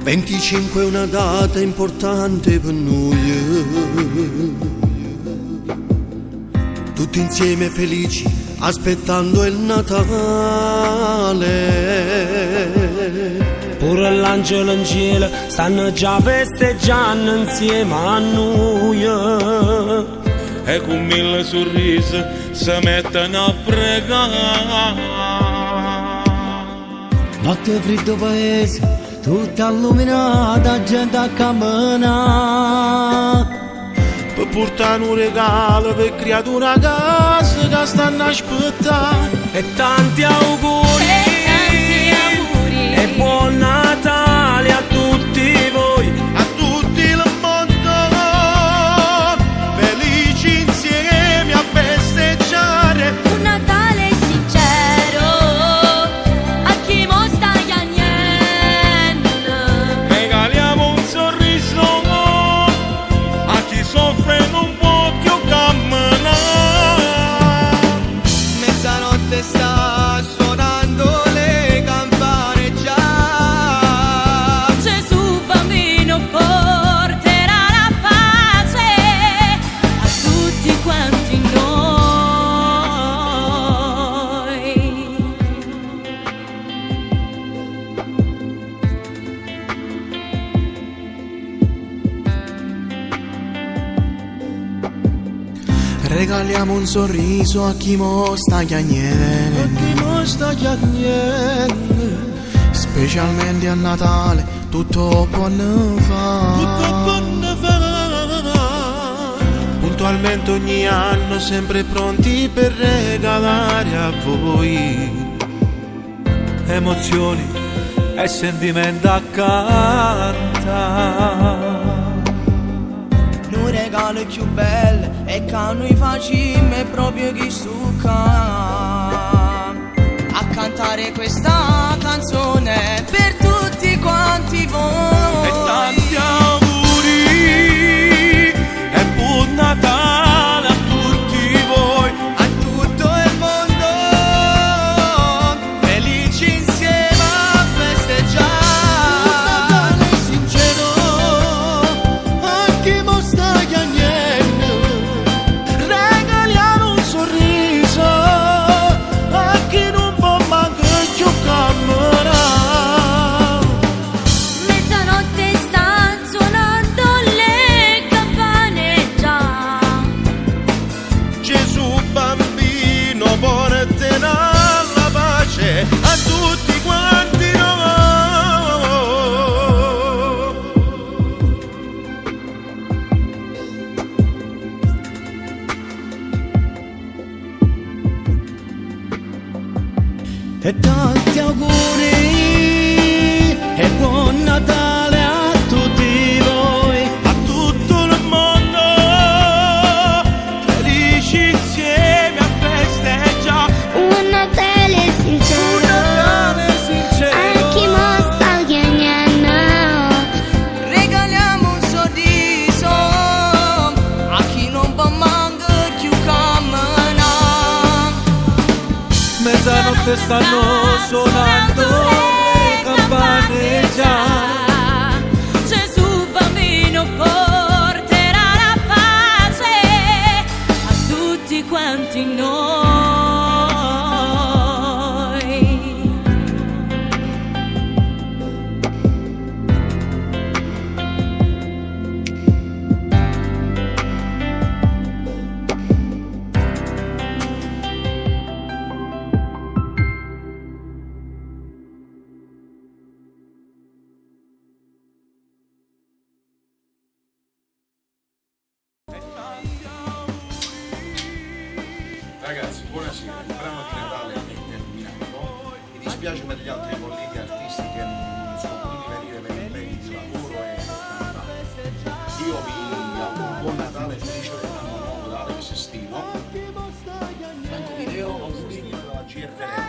25 è una data importante per noi, tutti insieme felici aspettando il Natale. Pure l'angelo in cielo stanno già festeggiando insieme a noi, e con mille sorrisi si mettono a pregare. Notte freddo paese, tutta illuminata, gente a camminare, Per portare un regalo per creatura a casa che stanno a aspettare. e tanti auguri, e buon Natale a tutti voi. A tutti il mondo, felici insieme a festeggiare. Un Natale sincero a chi mo sta piangendo. Regaliamo un sorriso a chi soffre non può più camminare. Mezzanotte sta suonando le campane già. Gesù bambino porterà la pace a tutti quanti noi. Regaliamo un sorriso a chi mo sta chiagnendo, specialmente a Natale tutto buon fa. Puntualmente ogni anno sempre pronti per regalare a voi emozioni e sentimenti accanto. Un regalo più bello e che noi facciamo proprio chi stucca a cantare questa canzone per tutti quanti voi. E tanti auguri e buon Natale a tutti voi. A tutto il mondo, felici insieme a festeggiare. Un Natale sincero a chi mo sta chiagnendo. Regaliamo un sorriso a chi non può mancare più camminare. Mezzanotte sta suonando le campane già. Gesù bambino porterà la pace a tutti quanti noi. e tanti auguri e buon Natale a tutti voi. A tutto il mondo, felici insieme a festeggiare. Un Natale sincero, Natale sincero. a chi mo sta chiagnando. Regaliamo un sorriso a chi non può mancare più camminare. Mezzanotte stanno suonando le campane già. Gesù bambino porterà la pace a tutti quanti noi. Ragazzi, buonasera. Il brano di Natale è terminato. Mi dispiace per gli altri colleghi artisti che non sono potuti venire per impegni di lavoro e cantare. Io vi auguro un buon Natale, felice dell'anno nuovo da Alex Sestino. Ecco video, auguri dalla GFR.